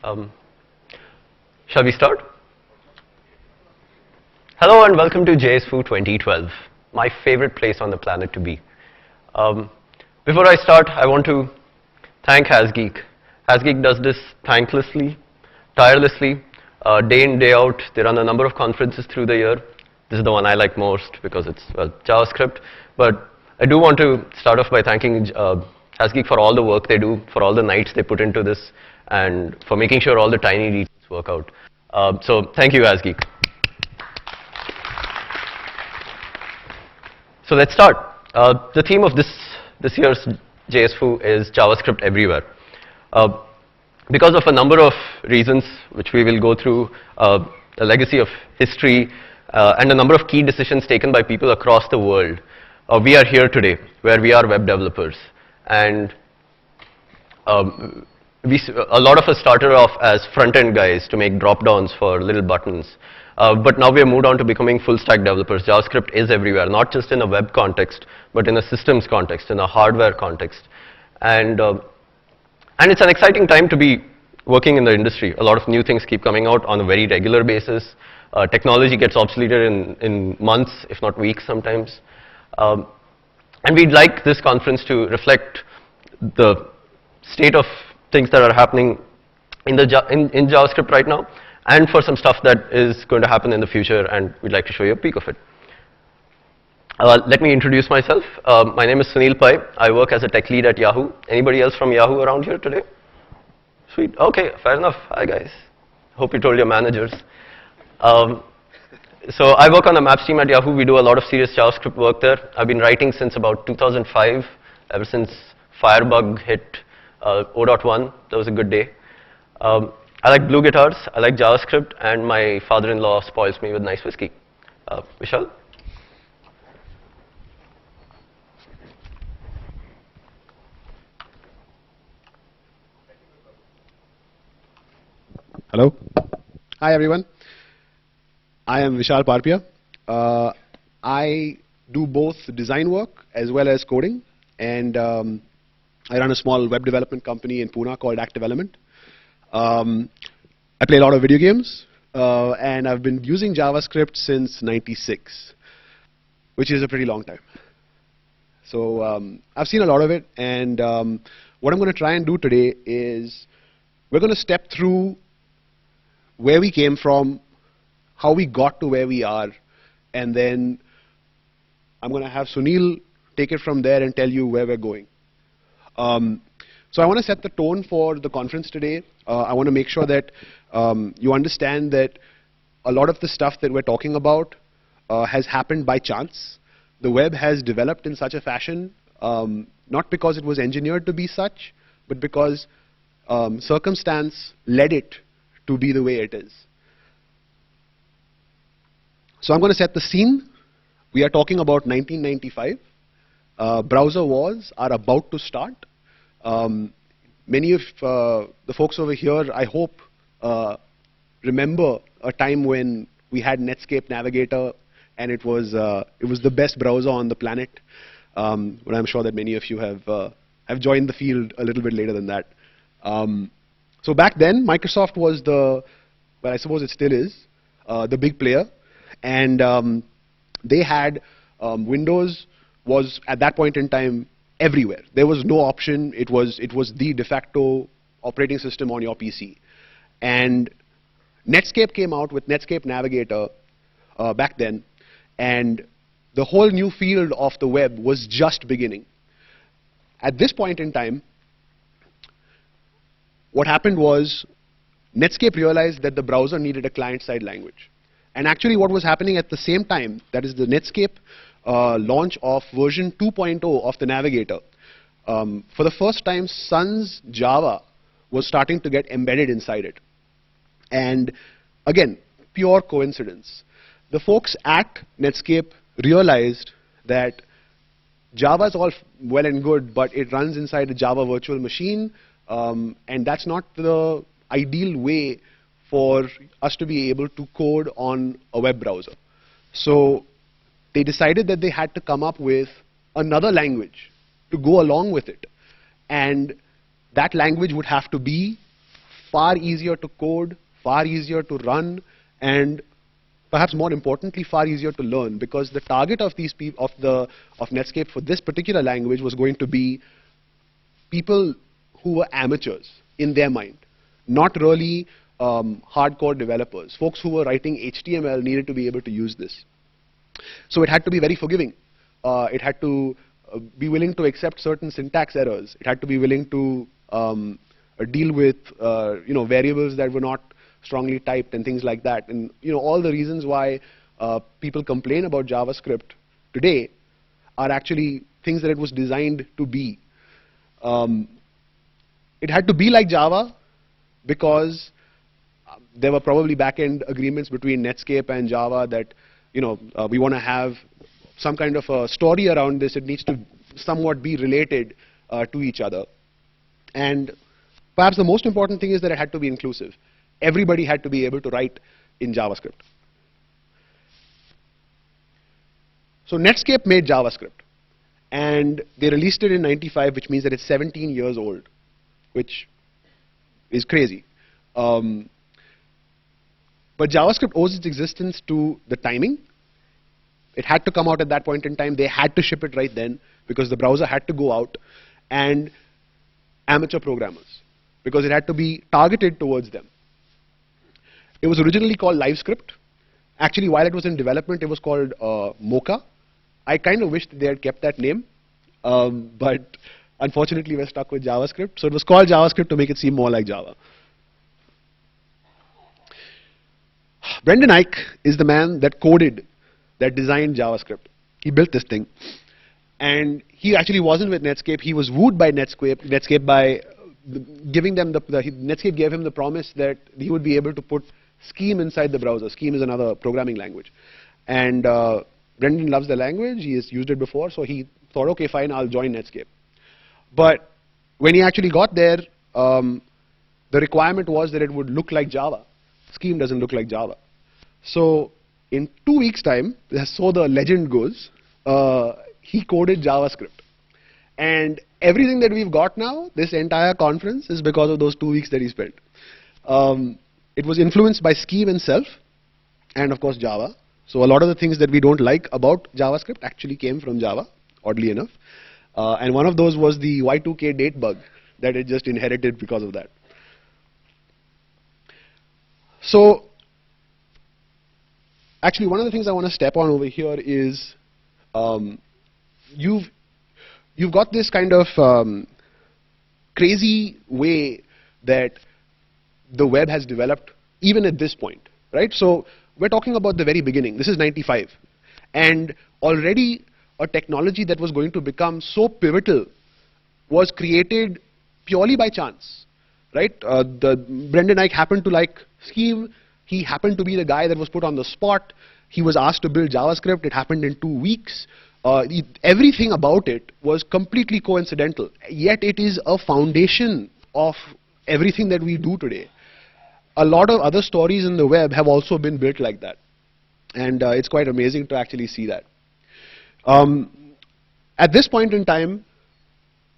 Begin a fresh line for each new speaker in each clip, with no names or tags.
Um, Shall we start? Hello and welcome to JSFoo 2012, my favorite place on the planet to be. Before I start, I want to thank HasGeek. HasGeek does this thanklessly, tirelessly, day in, day out. They run a number of conferences through the year. This is the one I like most because it's, well, JavaScript. But I do want to start off by thanking HasGeek for all the work they do, for all the nights they put into this, and for making sure all the tiny details work out. So thank you, HasGeek. So let's start. The theme of this year's JSFoo is JavaScript everywhere. Because of a number of reasons, which we will go through, a legacy of history, and a number of key decisions taken by people across the world, we are here today, where we are web developers. And a lot of us started off as front-end guys to make drop-downs for little buttons. But now we have moved on to becoming full-stack developers. JavaScript is everywhere, not just in a web context, but in a systems context, in a hardware context. And it's an exciting time to be working in the industry. A lot of new things keep coming out on a very regular basis. Technology gets obsoleted in months, if not weeks sometimes. And we'd like this conference to reflect the state of things that are happening in JavaScript right now, and for some stuff that is going to happen in the future, and we'd like to show you a peek of it. Let me introduce myself. My name is Sunil Pai. I work as a tech lead at Yahoo. Anybody else from Yahoo around here today? Sweet. Okay, fair enough. Hi, guys. Hope you told your managers. So I work on the Maps team at Yahoo. We do a lot of serious JavaScript work there. I've been writing since about 2005, ever since Firebug hit 0.1. That was a good day. I like blue guitars, I like JavaScript, and my father-in-law spoils me with nice whiskey. Vishal?
Hello. Hi, everyone. I am Vishal Parpia. I do both design work as well as coding, and I run a small web development company in Pune called Active Element. I play a lot of video games, and I've been using JavaScript since '96, which is a pretty long time. So I've seen a lot of it, and what I'm going to try and do today is we're going to step through where we came from, how we got to where we are, and then I'm going to have Sunil take it from there and tell you where we're going. So I want to set the tone for the conference today. I want to make sure that you understand that a lot of the stuff that we're talking about has happened by chance. The web has developed in such a fashion, not because it was engineered to be such, but because circumstance led it to be the way it is. So I'm going to set the scene. We are talking about 1995. Browser wars are about to start. Many of the folks over here, I hope, remember a time when we had Netscape Navigator, and it was the best browser on the planet. But I'm sure that many of you have joined the field a little bit later than that. So back then, Microsoft was well, I suppose it still is, the big player, and they had Windows was at that point in time everywhere. There was no option. It was the de facto operating system on your PC. And Netscape came out with Netscape Navigator back then, and the whole new field of the web was just beginning. At this point in time, what happened was Netscape realized that the browser needed a client-side language. And actually what was happening at the same time, that is the Netscape launch of version 2.0 of the Navigator, for the first time Sun's Java was starting to get embedded inside it. And again, pure coincidence. The folks at Netscape realized that Java is all well and good, but it runs inside a Java virtual machine, and that's not the ideal way for us to be able to code on a web browser. So they decided that they had to come up with another language to go along with it. And that language would have to be far easier to code, far easier to run, and perhaps more importantly, far easier to learn, because the target of these of Netscape for this particular language was going to be people who were amateurs in their mind, not really hardcore developers. Folks who were writing HTML needed to be able to use this. So it had to be very forgiving. It had to be willing to accept certain syntax errors. It had to be willing to deal with variables that were not strongly typed and things like that. And all the reasons why people complain about JavaScript today are actually things that it was designed to be. It had to be like Java because there were probably back-end agreements between Netscape and Java that we want to have some kind of a story around this. It needs to somewhat be related to each other. And perhaps the most important thing is that it had to be inclusive. Everybody had to be able to write in JavaScript. So Netscape made JavaScript, and they released it in '95, which means that it's 17 years old, which is crazy. But JavaScript owes its existence to the timing. It had to come out at that point in time. They had to ship it right then because the browser had to go out, and amateur programmers, because it had to be targeted towards them. It was originally called LiveScript. Actually, while it was in development, it was called Mocha. I kind of wish that they had kept that name, but unfortunately, we're stuck with JavaScript. So it was called JavaScript to make it seem more like Java. Brendan Eich is the man that coded, that designed JavaScript. He built this thing. And he actually wasn't with Netscape. He was wooed by Netscape by giving them Netscape gave him the promise that he would be able to put Scheme inside the browser. Scheme is another programming language. And Brendan loves the language. He has used it before. So he thought, OK, fine, I'll join Netscape. But when he actually got there, the requirement was that it would look like Java. Scheme doesn't look like Java. So in 2 weeks' time, so the legend goes, he coded JavaScript. And everything that we've got now, this entire conference, is because of those 2 weeks that he spent. It was influenced by Scheme itself, and of course Java. So a lot of the things that we don't like about JavaScript actually came from Java, oddly enough. And one of those was the Y2K date bug that it just inherited because of that. So actually, one of the things I want to step on over here is you've got this kind of crazy way that the web has developed even at this point, right? So we're talking about the very beginning. This is '95. And already a technology that was going to become so pivotal was created purely by chance, right? Brendan Eich happened to like Scheme. He happened to be the guy that was put on the spot. He was asked to build JavaScript. It happened in 2 weeks. Everything about it was completely coincidental. Yet it is a foundation of everything that we do today. A lot of other stories in the web have also been built like that. And it's quite amazing to actually see that. At this point in time,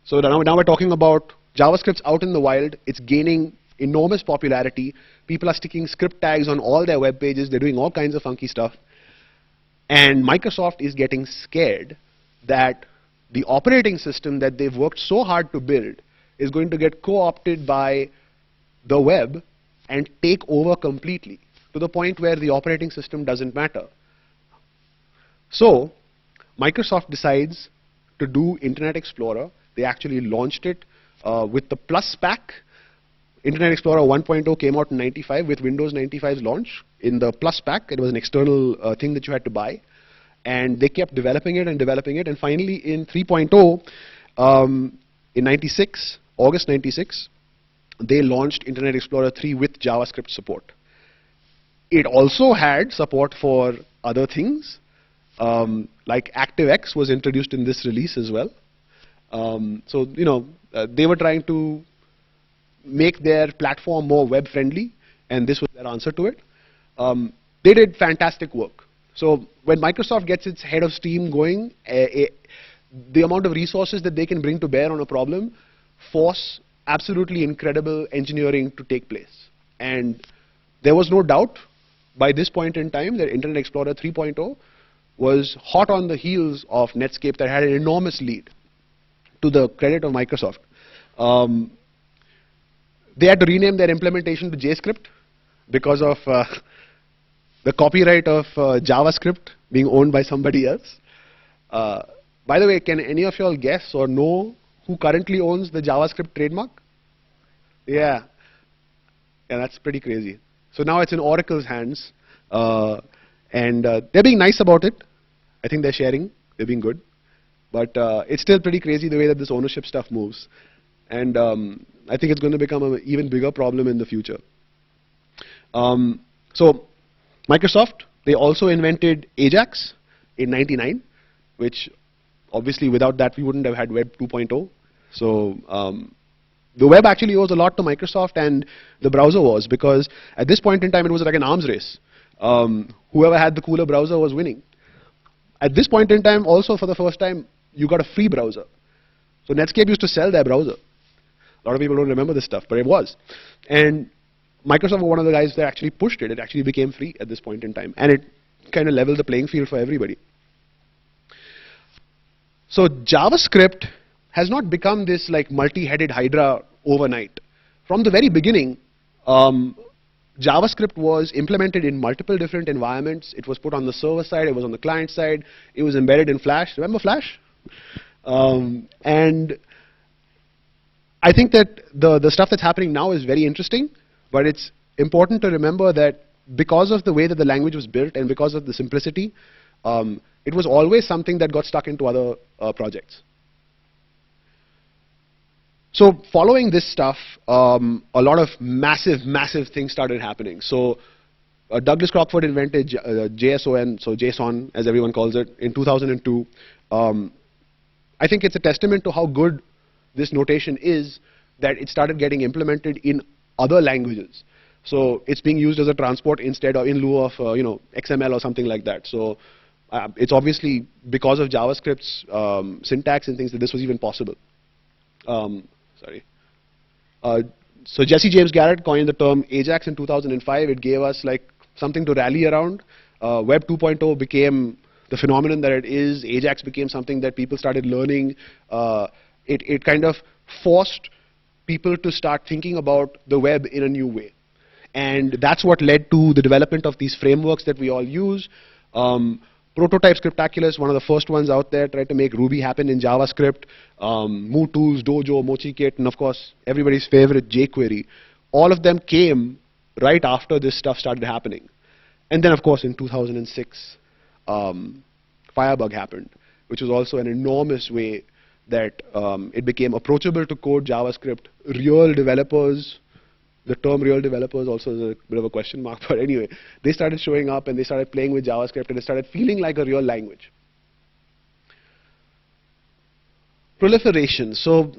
so now we're talking about JavaScript's out in the wild. It's gaining enormous popularity. People are sticking script tags on all their web pages. They're doing all kinds of funky stuff. And Microsoft is getting scared that the operating system that they've worked so hard to build is going to get co-opted by the web and take over completely, to the point where the operating system doesn't matter. So Microsoft decides to do Internet Explorer. They actually launched it with the Plus pack. Internet Explorer 1.0 came out in '95 with Windows 95's launch. In the Plus pack, it was an external thing that you had to buy. And they kept developing it, and finally in 3.0, in '96, August '96, they launched Internet Explorer 3 with JavaScript support. It also had support for other things, like ActiveX was introduced in this release as well. So they were trying to make their platform more web friendly, and this was their answer to it. They did fantastic work. So when Microsoft gets its head of steam going, the amount of resources that they can bring to bear on a problem force absolutely incredible engineering to take place. And there was no doubt by this point in time that Internet Explorer 3.0 was hot on the heels of Netscape that had an enormous lead, to the credit of Microsoft. They had to rename their implementation to JScript because of the copyright of JavaScript being owned by somebody else. By the way, can any of you all guess or know who currently owns the JavaScript trademark? Yeah, that's pretty crazy. So now it's in Oracle's hands, and they're being nice about it. I think they're sharing, they're being good. But it's still pretty crazy the way that this ownership stuff moves. And I think it's going to become an even bigger problem in the future. So Microsoft, they also invented Ajax in '99, which obviously without that we wouldn't have had Web 2.0. So the web actually owes a lot to Microsoft and the browser wars, because at this point in time it was like an arms race. Whoever had the cooler browser was winning. At this point in time, also for the first time, you got a free browser. So Netscape used to sell their browser. A lot of people don't remember this stuff, but it was. And Microsoft were one of the guys that actually pushed it. It actually became free at this point in time. And it kind of leveled the playing field for everybody. So JavaScript has not become this like multi-headed hydra overnight. From the very beginning, JavaScript was implemented in multiple different environments. It was put on the server side, it was on the client side, it was embedded in Flash. Remember Flash? And I think that the stuff that's happening now is very interesting, but it's important to remember that because of the way that the language was built and because of the simplicity, it was always something that got stuck into other projects. So following this stuff, a lot of massive things started happening. So Douglas Crockford invented JSON, so JSON as everyone calls it, in 2002. I think it's a testament to how good this notation is that it started getting implemented in other languages. So it's being used as a transport instead or in lieu of XML or something like that. So it's obviously because of JavaScript's syntax and things that this was even possible. So Jesse James Garrett coined the term Ajax in 2005. It gave us like something to rally around. Web 2.0 became the phenomenon that it is. Ajax became something that people started learning. It kind of forced people to start thinking about the web in a new way. And that's what led to the development of these frameworks that we all use. Prototype Scriptaculous, one of the first ones out there, tried to make Ruby happen in JavaScript. MooTools, Dojo, MochiKit, and of course, everybody's favorite jQuery. All of them came right after this stuff started happening. And then, of course, in 2006, Firebug happened, which was also an enormous way that it became approachable to code JavaScript. Real developers, the term real developers also is a bit of a question mark, but anyway, they started showing up and they started playing with JavaScript and it started feeling like a real language. Proliferation. So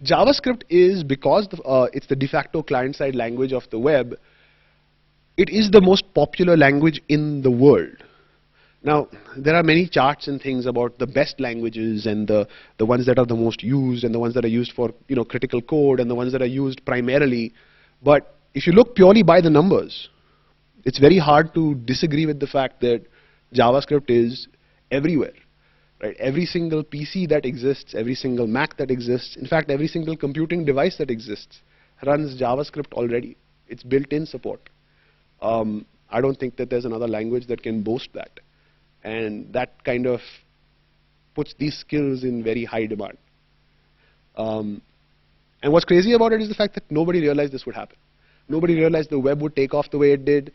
JavaScript is, because it's the de facto client-side language of the web, it is the most popular language in the world. Now, there are many charts and things about the best languages and the ones that are the most used and the ones that are used for critical code and the ones that are used primarily. But if you look purely by the numbers, it's very hard to disagree with the fact that JavaScript is everywhere. Right? Every single PC that exists, every single Mac that exists, in fact, every single computing device that exists runs JavaScript already. It's built-in support. I don't think that there's another language that can boast that. And that kind of puts these skills in very high demand. And what's crazy about it is the fact that nobody realized this would happen. Nobody realized the web would take off the way it did.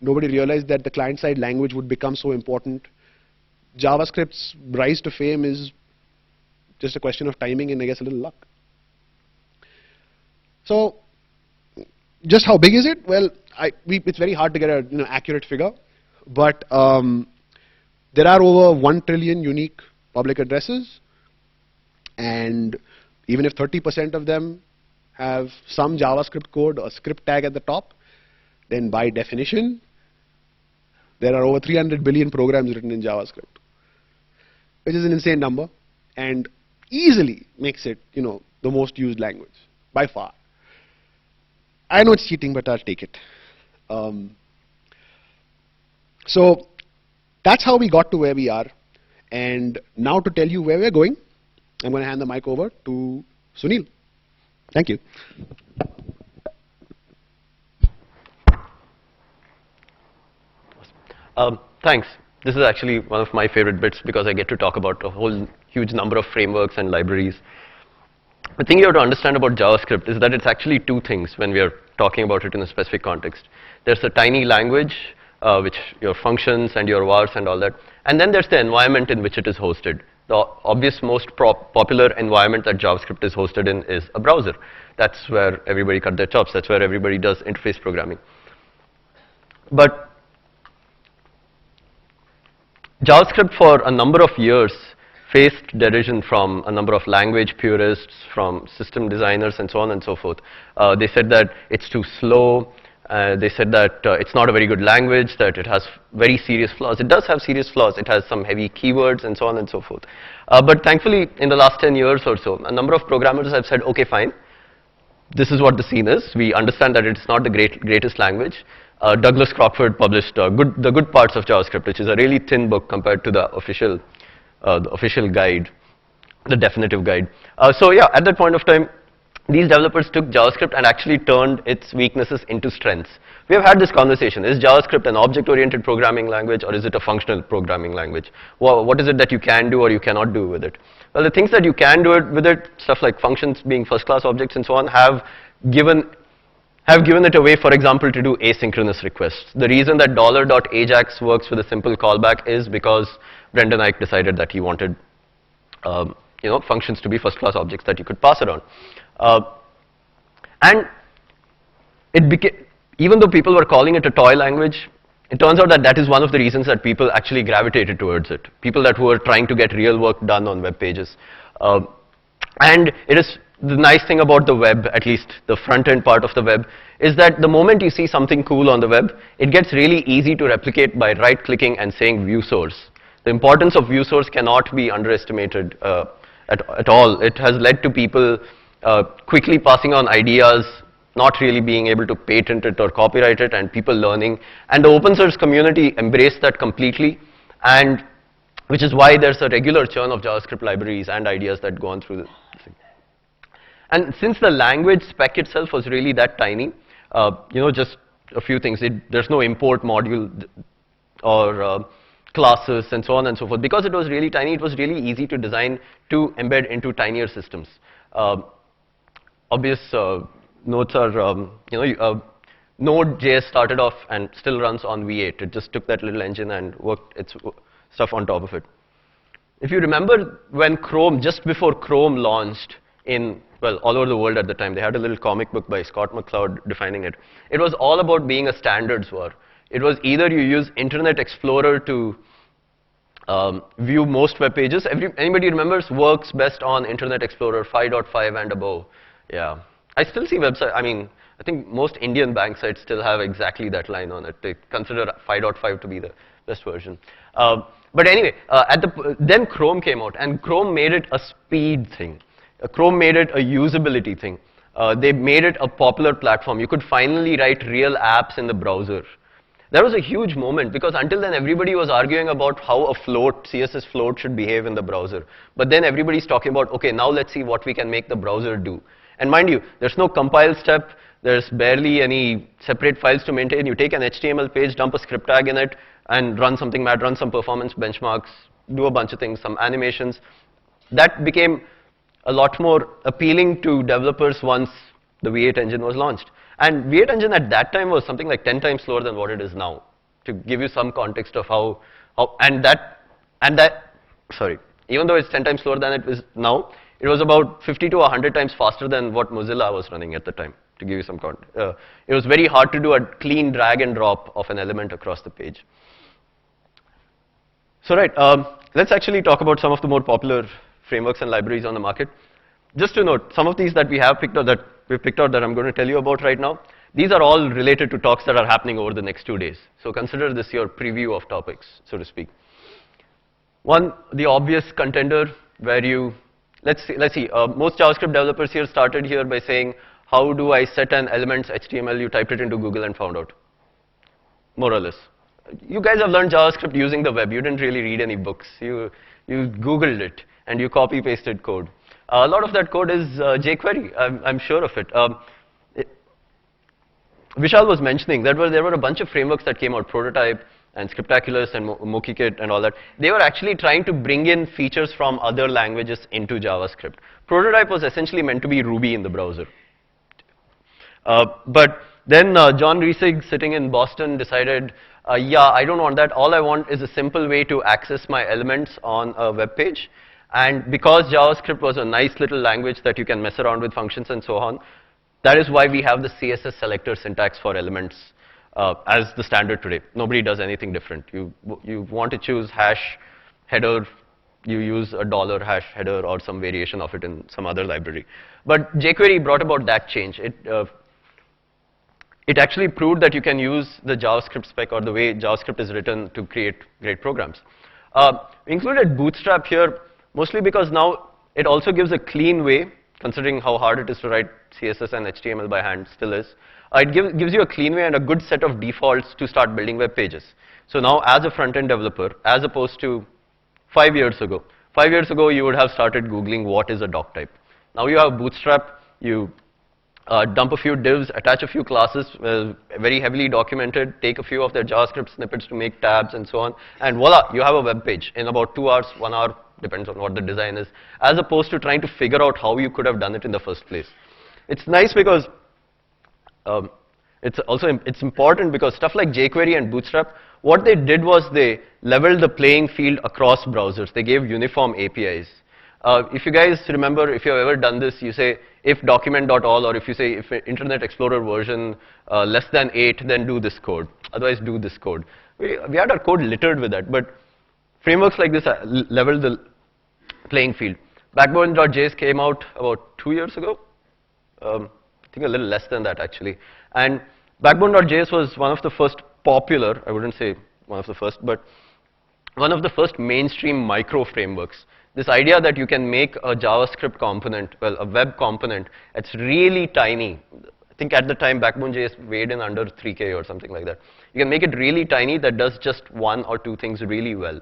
Nobody realized that the client-side language would become so important. JavaScript's rise to fame is just a question of timing and I guess a little luck. So, just how big is it? Well, it's very hard to get an accurate figure, but there are over 1 trillion unique public addresses, and even if 30% of them have some JavaScript code or script tag at the top, then by definition, there are over 300 billion programs written in JavaScript, which is an insane number and easily makes it, the the most used language, by far. I know it's cheating, but I'll take it. So that's how we got to where we are. And now to tell you where we're going, I'm going to hand the mic over to Sunil. Thank you.
Thanks. This is actually one of my favorite bits because I get to talk about a whole huge number of frameworks and libraries. The thing you have to understand about JavaScript is that it's actually two things when we are talking about it in a specific context. There's a tiny language, which your functions and your vars and all that. And then there's the environment in which it is hosted. The obvious most popular environment that JavaScript is hosted in is a browser. That's where everybody cut their chops. That's where everybody does interface programming. But JavaScript for a number of years faced derision from a number of language purists, from system designers, and so on and so forth. They said that it's too slow. They said that it's not a very good language, that it has very serious flaws. It does have serious flaws. It has some heavy keywords and so on and so forth. But thankfully, in the last 10 years or so, a number of programmers have said, okay, fine. This is what the scene is. We understand that it's not the greatest language. Douglas Crockford published The Good Parts of JavaScript, which is a really thin book compared to the official guide, the definitive guide. So yeah, at that point of time, these developers took JavaScript and actually turned its weaknesses into strengths. We have had this conversation. Is JavaScript an object-oriented programming language, or is it a functional programming language? Well, what is it that you can do or you cannot do with it? Well, the things that you can do with it, stuff like functions being first-class objects and so on, have given it away, for example, to do asynchronous requests. The reason that $.ajax works with a simple callback is because Brendan Eich decided that he wanted functions to be first-class objects that you could pass around. And it became, even though people were calling it a toy language, it turns out that that is one of the reasons that people actually gravitated towards it. People that were trying to get real work done on web pages. And it is the nice thing about the web, at least the front-end part of the web, is that the moment you see something cool on the web, it gets really easy to replicate by right-clicking and saying view source. The importance of view source cannot be underestimated at all. It has led to people quickly passing on ideas, not really being able to patent it or copyright it, and people learning. And the open source community embraced that completely, and which is why there's a regular churn of JavaScript libraries and ideas that go on through the thing. And since the language spec itself was really that tiny, just a few things. There's no import module or classes and so on and so forth. Because it was really tiny, it was really easy to design to embed into tinier systems. Obvious notes are, Node.js started off and still runs on V8. It just took that little engine and worked its stuff on top of it. If you remember when Chrome, just before Chrome launched all over the world at the time, they had a little comic book by Scott McCloud defining it. It was all about being a standards war. It was either you use Internet Explorer to view most web pages. Anybody remembers works best on Internet Explorer 5.5 and above? Yeah. I still see websites. I think most Indian bank sites still have exactly that line on it. They consider 5.5 to be the best version. But anyway, then Chrome came out, and Chrome made it a speed thing. Chrome made it a usability thing. They made it a popular platform. You could finally write real apps in the browser. That was a huge moment, because until then everybody was arguing about how a CSS float should behave in the browser. But then everybody's talking about, okay, now let's see what we can make the browser do. And mind you, there's no compile step. There's barely any separate files to maintain. You take an HTML page, dump a script tag in it, and run something mad, run some performance benchmarks, do a bunch of things, some animations. That became a lot more appealing to developers once the V8 engine was launched. And V8 engine at that time was something like 10 times slower than what it is now. To give you some context of even though it's 10 times slower than it is now, it was about 50 to 100 times faster than what Mozilla was running at the time, to give you some context. It was very hard to do a clean drag and drop of an element across the page. So let's actually talk about some of the more popular frameworks and libraries on the market. Just to note, some of these that we have picked out that I'm going to tell you about right now, these are all related to talks that are happening over the next 2 days. So consider this your preview of topics, so to speak. One, the obvious contender where you let's see. Most JavaScript developers here started here by saying, how do I set an elements HTML? You typed it into Google and found out, more or less. You guys have learned JavaScript using the web. You didn't really read any books. You Googled it and you copy pasted code. A lot of that code is jQuery. I'm sure of it. Vishal was mentioning that there were a bunch of frameworks that came out, Prototype and Scriptaculous and Mokikit and all that. They were actually trying to bring in features from other languages into JavaScript. Prototype was essentially meant to be Ruby in the browser. But then John Riesig, sitting in Boston, decided, yeah, I don't want that. All I want is a simple way to access my elements on a web page. And because JavaScript was a nice little language that you can mess around with functions and so on, that is why we have the CSS selector syntax for elements as the standard today. Nobody does anything different. You want to choose hash header, you use a $hash header or some variation of it in some other library. But jQuery brought about that change. It actually proved that you can use the JavaScript spec or the way JavaScript is written to create great programs. We included Bootstrap here mostly because now it also gives a clean way, considering how hard it is to write CSS and HTML by hand, still is. It gives you a clean way and a good set of defaults to start building web pages. So now as a front-end developer, as opposed to 5 years ago. 5 years ago, you would have started Googling what is a doc type. Now you have Bootstrap, you dump a few divs, attach a few classes, very heavily documented, take a few of their JavaScript snippets to make tabs and so on, and voila, you have a web page in about 2 hours, 1 hour, depends on what the design is, as opposed to trying to figure out how you could have done it in the first place. It's nice because it's important because stuff like jQuery and Bootstrap, what they did was they leveled the playing field across browsers. They gave uniform APIs. If you guys remember, if you've ever done this, you say if document.all, or if you say if Internet Explorer version less than 8, then do this code. Otherwise, do this code. We had our code littered with that, but frameworks like this leveled the playing field. Backbone.js came out about 2 years ago. I think a little less than that, actually. And Backbone.js was one of the first popular, I wouldn't say one of the first, but one of the first mainstream micro frameworks. This idea that you can make a JavaScript component, well, a web component, it's really tiny. I think at the time, Backbone.js weighed in under 3K or something like that. You can make it really tiny that does just 1 or 2 things really well.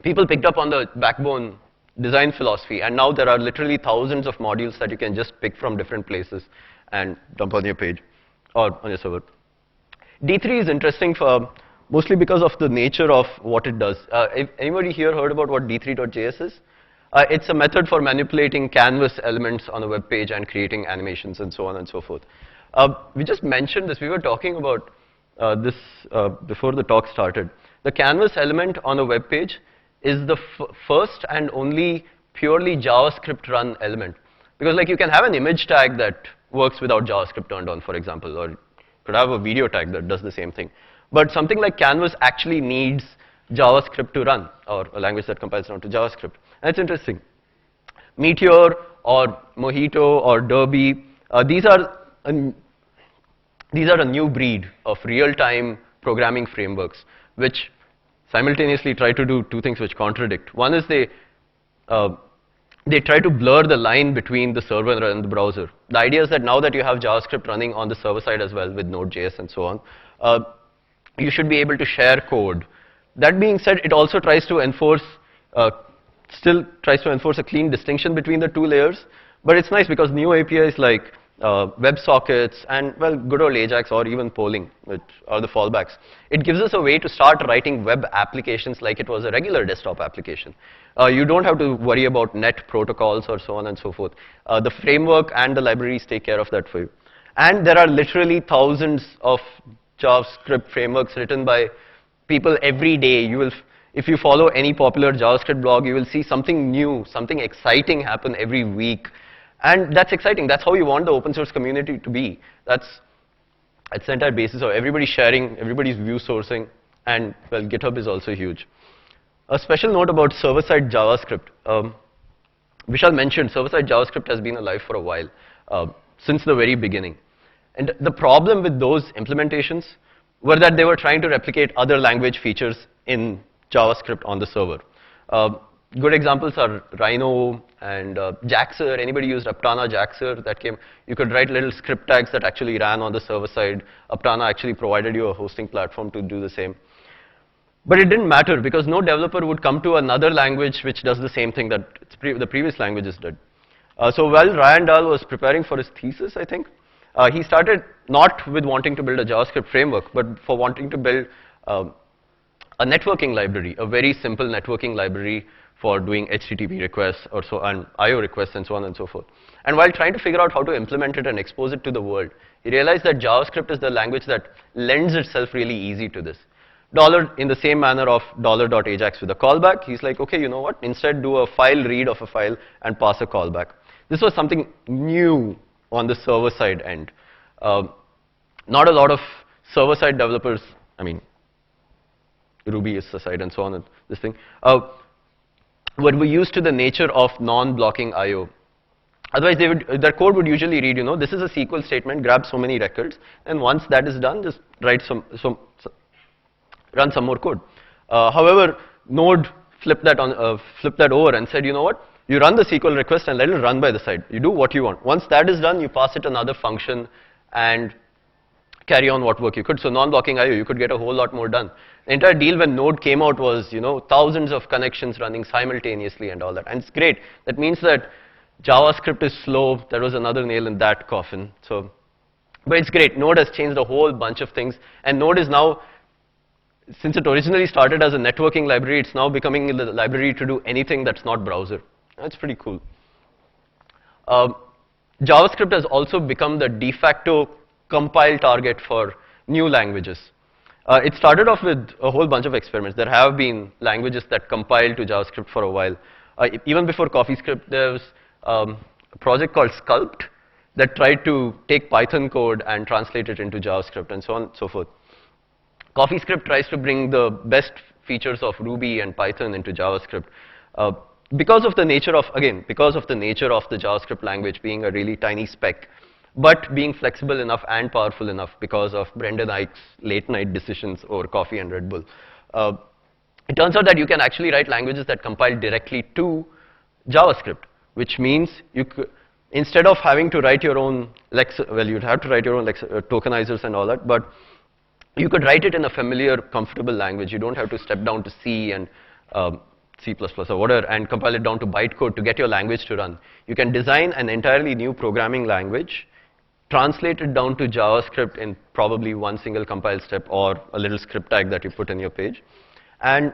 People picked up on the Backbone design philosophy, and now there are literally thousands of modules that you can just pick from different places and dump on your page or on your server. D3 is interesting for mostly because of the nature of what it does. If anybody here heard about what D3.js is? It's a method for manipulating canvas elements on a web page and creating animations and so on and so forth. We just mentioned this. We were talking about this before the talk started. The canvas element on a web page is the first and only purely JavaScript run element. Because like you can have an image tag that works without JavaScript turned on, for example, or you could have a video tag that does the same thing. But something like Canvas actually needs JavaScript to run, or a language that compiles down to JavaScript. And it's interesting. Meteor or Mojito or Derby, these are a new breed of real-time programming frameworks, which simultaneously try to do 2 things which contradict. One is they try to blur the line between the server and the browser. The idea is that now that you have JavaScript running on the server side as well with Node.js and so on, you should be able to share code. That being said, it also tries to enforce, still tries to enforce a clean distinction between the 2 layers. But it's nice because new APIs like WebSockets and, well, good old Ajax or even polling, which are the fallbacks. It gives us a way to start writing web applications like it was a regular desktop application. You don't have to worry about net protocols or so on and so forth. The framework and the libraries take care of that for you. And there are literally thousands of JavaScript frameworks written by people every day. If you follow any popular JavaScript blog, you will see something new, something exciting happen every week. And that's exciting. That's how you want the open source community to be. That's the entire basis of everybody sharing, everybody's view sourcing, and, well, GitHub is also huge. A special note about server-side JavaScript. Vishal mentioned server-side JavaScript has been alive for a while, since the very beginning. And the problem with those implementations were that they were trying to replicate other language features in JavaScript on the server. Good examples are Rhino and Jaxer. Anybody used Aptana Jaxer that came? You could write little script tags that actually ran on the server side. Aptana actually provided you a hosting platform to do the same. But it didn't matter because no developer would come to another language which does the same thing that the previous languages did. So while Ryan Dahl was preparing for his thesis, I think, he started not with wanting to build a JavaScript framework, but for wanting to build a networking library, a very simple networking library for doing HTTP requests or so, and IO requests and so on and so forth. And while trying to figure out how to implement it and expose it to the world, he realized that JavaScript is the language that lends itself really easy to this. Dollar in the same manner of $.ajax with a callback, he's like, okay, you know what, instead do a file read of a file and pass a callback. This was something new on the server-side end. Not a lot of server-side developers, I mean, Ruby is the side and so on and this thing, were used to the nature of non-blocking IO. Otherwise, their code would usually read, you know, this is a SQL statement, grab so many records, and once that is done, just write run some more code. However, Node flipped that over and said, you know what, you run the SQL request and let it run by the side. You do what you want. Once that is done, you pass it another function and carry on what work you could. So non-blocking IO, you could get a whole lot more done. The entire deal when Node came out was, you know, thousands of connections running simultaneously and all that. And it's great. That means that JavaScript is slow. That was another nail in that coffin. So, but it's great. Node has changed a whole bunch of things. And Node is now, since it originally started as a networking library, it's now becoming the library to do anything that's not browser. That's pretty cool. JavaScript has also become the de facto compile target for new languages. It started off with a whole bunch of experiments. There have been languages that compile to JavaScript for a while. Even before CoffeeScript, there was a project called Sculpt that tried to take Python code and translate it into JavaScript and so on and so forth. CoffeeScript tries to bring the best features of Ruby and Python into JavaScript. Because of the nature of the JavaScript language being a really tiny spec, but being flexible enough and powerful enough because of Brendan Eich's late night decisions over coffee and Red Bull. It turns out that you can actually write languages that compile directly to JavaScript, which means you could, instead of having to write your own, you'd have to write your own tokenizers and all that, but you could write it in a familiar, comfortable language. You don't have to step down to C and C++ or whatever and compile it down to bytecode to get your language to run. You can design an entirely new programming language, translate it down to JavaScript in probably one single compile step or a little script tag that you put in your page, and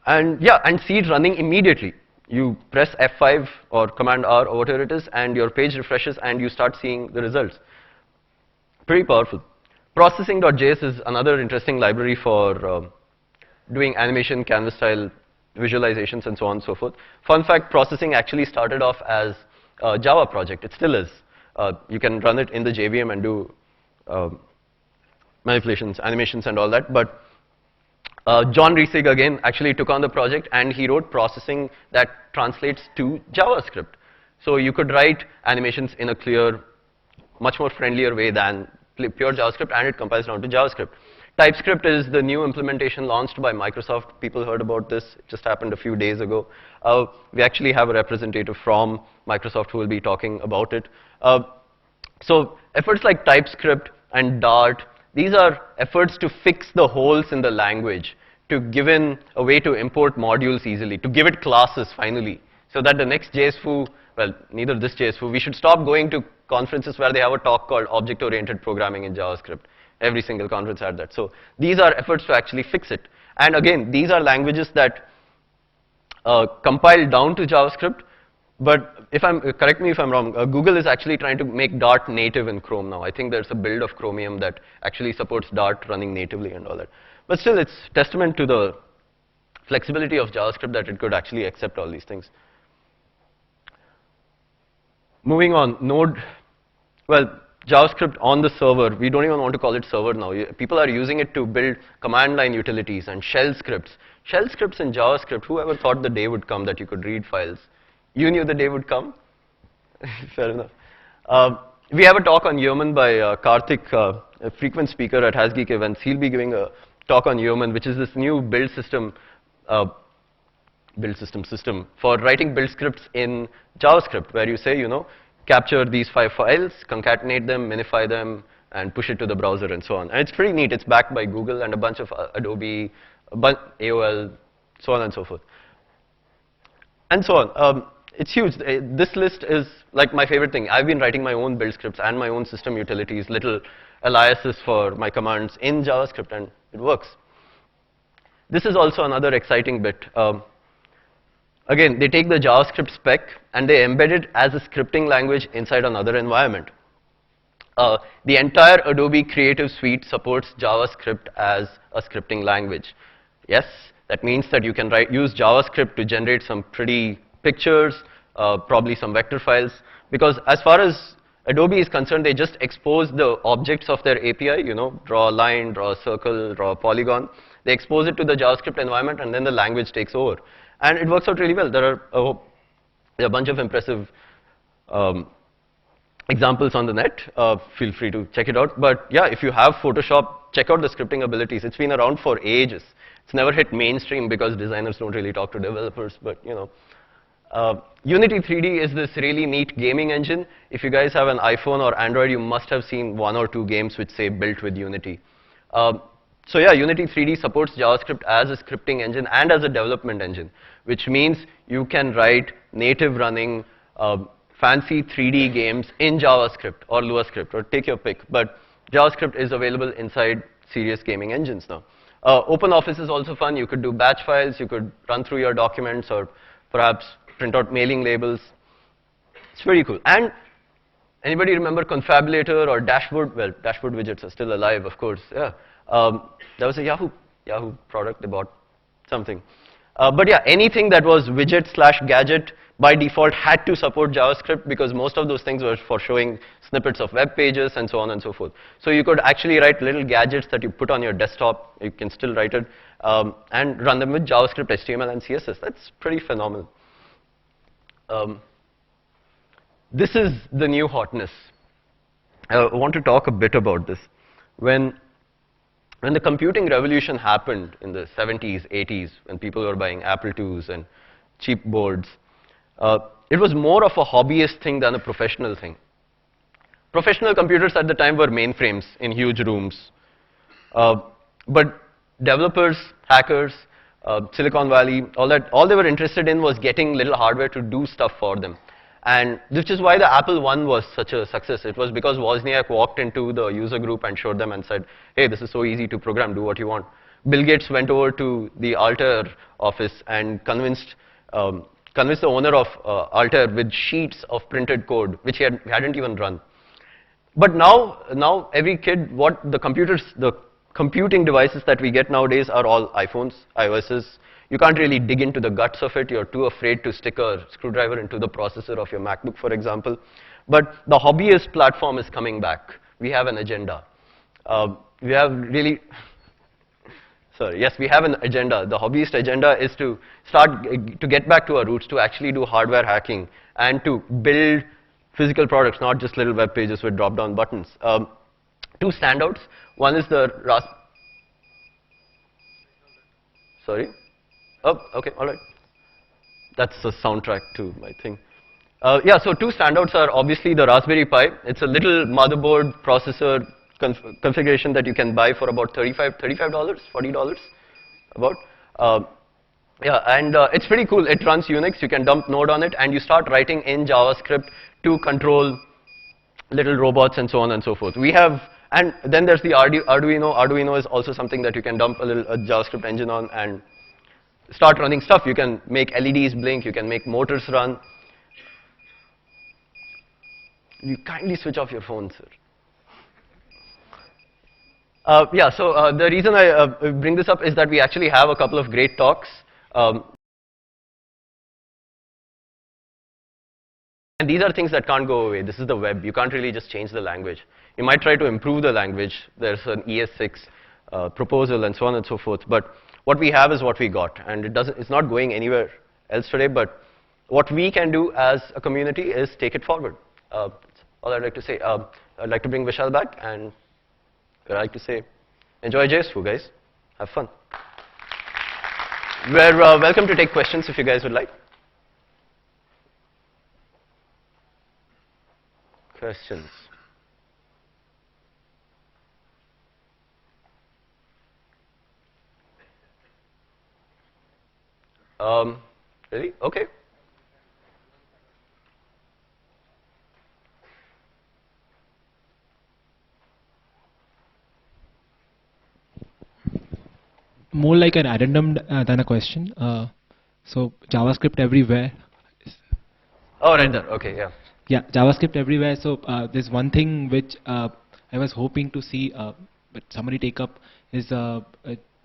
see it running immediately. You press F5 or Command R or whatever it is, and your page refreshes, and you start seeing the results. Pretty powerful. Processing.js is another interesting library for doing animation, canvas style visualizations, and so on and so forth. Fun fact, processing actually started off as a Java project. It still is. You can run it in the JVM and do manipulations, animations, and all that. But John Riesig, again, actually took on the project, and he wrote processing that translates to JavaScript. So you could write animations in a clear, much more friendlier way than pure JavaScript, and it compiles down to JavaScript. TypeScript is the new implementation launched by Microsoft. People heard about this. It just happened a few days ago. We actually have a representative from Microsoft who will be talking about it. So efforts like TypeScript and Dart, these are efforts to fix the holes in the language, to give in a way to import modules easily, to give it classes finally, so that the next JSFoo, well, neither this JSFoo, we should stop going to conferences where they have a talk called Object-Oriented Programming in JavaScript. Every single conference had that. So these are efforts to actually fix it. And again, these are languages that compile down to JavaScript. But correct me if I'm wrong, Google is actually trying to make Dart native in Chrome now. I think there's a build of Chromium that actually supports Dart running natively and all that. But still, it's testament to the flexibility of JavaScript that it could actually accept all these things. Moving on, Node, well, JavaScript on the server, we don't even want to call it server now. People are using it to build command line utilities and shell scripts. Shell scripts in JavaScript, whoever thought the day would come that you could read files? You knew the day would come? Fair enough. We have a talk on Yeoman by Karthik, a frequent speaker at HasGeek events. He'll be giving a talk on Yeoman, which is this new build system build system for writing build scripts in JavaScript, where you say, capture these 5 files, concatenate them, minify them, and push it to the browser and so on. And it's pretty neat. It's backed by Google and a bunch of Adobe, AOL, so on and so forth. And so on. It's huge. This list is like my favorite thing. I've been writing my own build scripts and my own system utilities, little aliases for my commands in JavaScript, and it works. This is also another exciting bit. Again, they take the JavaScript spec and they embed it as a scripting language inside another environment. The entire Adobe Creative Suite supports JavaScript as a scripting language. Yes, that means that you can use JavaScript to generate some pretty pictures, probably some vector files, because as far as Adobe is concerned, they just expose the objects of their API, draw a line, draw a circle, draw a polygon. They expose it to the JavaScript environment, and then the language takes over. And it works out really well. There are a bunch of impressive examples on the net. Feel free to check it out. But yeah, if you have Photoshop, check out the scripting abilities. It's been around for ages. It's never hit mainstream because designers don't really talk to developers, but Unity 3D is this really neat gaming engine. If you guys have an iPhone or Android, you must have seen 1 or 2 games which say built with Unity. So yeah, Unity 3D supports JavaScript as a scripting engine and as a development engine, which means you can write native running fancy 3D games in JavaScript or Lua script, or take your pick. But JavaScript is available inside serious gaming engines now. OpenOffice is also fun. You could do batch files. You could run through your documents or perhaps print out mailing labels. It's very cool. And anybody remember Confabulator or Dashboard? Well, Dashboard widgets are still alive, of course. Yeah. That was a Yahoo product. They bought something. But yeah, anything that was widget/gadget by default had to support JavaScript, because most of those things were for showing snippets of web pages and so on and so forth. So you could actually write little gadgets that you put on your desktop. You can still write it and run them with JavaScript, HTML, and CSS. That's pretty phenomenal. This is the new hotness. I want to talk a bit about this. When the computing revolution happened in the 70s, 80s, when people were buying Apple IIs and cheap boards, it was more of a hobbyist thing than a professional thing. Professional computers at the time were mainframes in huge rooms. But developers, hackers, Silicon Valley, all they were interested in was getting little hardware to do stuff for them. And which is why the Apple I was such a success. It was because Wozniak walked into the user group and showed them and said, hey, this is so easy to program, do what you want. Bill Gates went over to the Altair office and convinced the owner of Altair with sheets of printed code, which he hadn't even run. But now every kid, the computing devices that we get nowadays are all iPhones, iOSs. You can't really dig into the guts of it. You're too afraid to stick a screwdriver into the processor of your MacBook, for example. But the hobbyist platform is coming back. We have an agenda. We have really, sorry, yes, we have an agenda. The hobbyist agenda is to get back to our roots, to actually do hardware hacking and to build physical products, not just little web pages with drop-down buttons. 2 standouts. One is the Sorry? Oh, okay, all right. That's the soundtrack to my thing. Yeah, so 2 standouts are obviously the Raspberry Pi. It's a little motherboard processor configuration that you can buy for about $35, $40, about. Yeah, and it's pretty cool. It runs Unix. You can dump Node on it, and you start writing in JavaScript to control little robots and so on and so forth. And then there's the Arduino. Arduino is also something that you can dump a JavaScript engine on and start running stuff. You can make LEDs blink. You can make motors run. You kindly switch off your phone, sir. Yeah, so the reason I bring this up is that we actually have a couple of great talks. And these are things that can't go away. This is the web. You can't really just change the language. You might try to improve the language. There's an ES6 proposal and so on and so forth. But what we have is what we got. And it's not going anywhere else today. But what we can do as a community is take it forward. That's all I'd like to say. I'd like to bring Vishal back. And I'd like to say, enjoy JSFoo, guys. Have fun. We're welcome to take questions if you guys would like. Questions? Really? Okay.
More like an addendum than a question. So JavaScript everywhere.
Oh, right there. Okay, yeah.
Yeah, JavaScript everywhere. So there's one thing which I was hoping to see, but somebody take up is the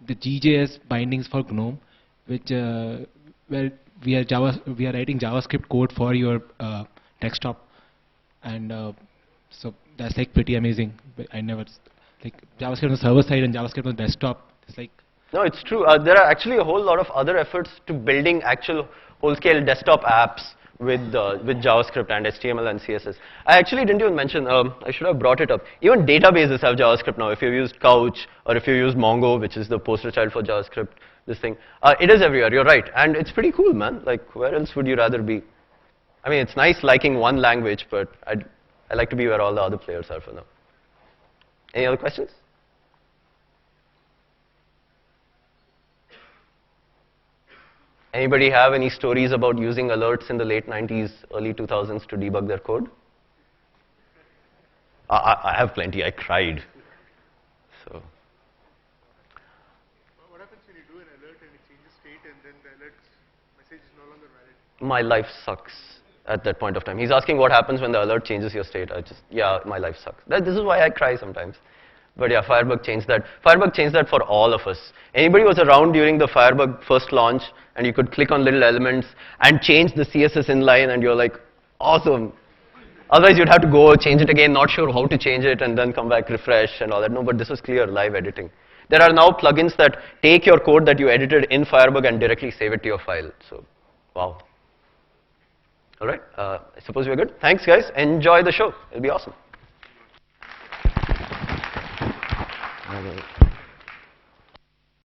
GJS bindings for GNOME, which where we are writing JavaScript code for your desktop, and so that's like pretty amazing. But I never like JavaScript on the server side and JavaScript on desktop. It's like
No, it's true. There are actually a whole lot of other efforts to building actual whole-scale desktop apps with JavaScript and HTML and CSS. I actually didn't even mention, I should have brought it up. Even databases have JavaScript now. If you use Couch or if you use Mongo, which is the poster child for JavaScript, this thing, it is everywhere. You're right. And it's pretty cool, man. Like, where else would you rather be? I mean, it's nice liking one language, but I like to be where all the other players are for now. Any other questions? Anybody have any stories about using alerts in the late 90s, early 2000s to debug their code? I have plenty. I cried. So.
What happens when you do an alert and it changes state and then the alert message is no longer valid?
My life sucks at that point of time. He's asking what happens when the alert changes your state. Yeah, my life sucks. This is why I cry sometimes. But yeah, Firebug changed that. Firebug changed that for all of us. Anybody was around during the Firebug first launch and you could click on little elements and change the CSS inline and you're like, awesome. Otherwise you'd have to go change it again, not sure how to change it and then come back, refresh and all that. No, but this was clear, live editing. There are now plugins that take your code that you edited in Firebug and directly save it to your file. So, wow. All right, I suppose we're good. Thanks guys, enjoy the show. It'll be awesome.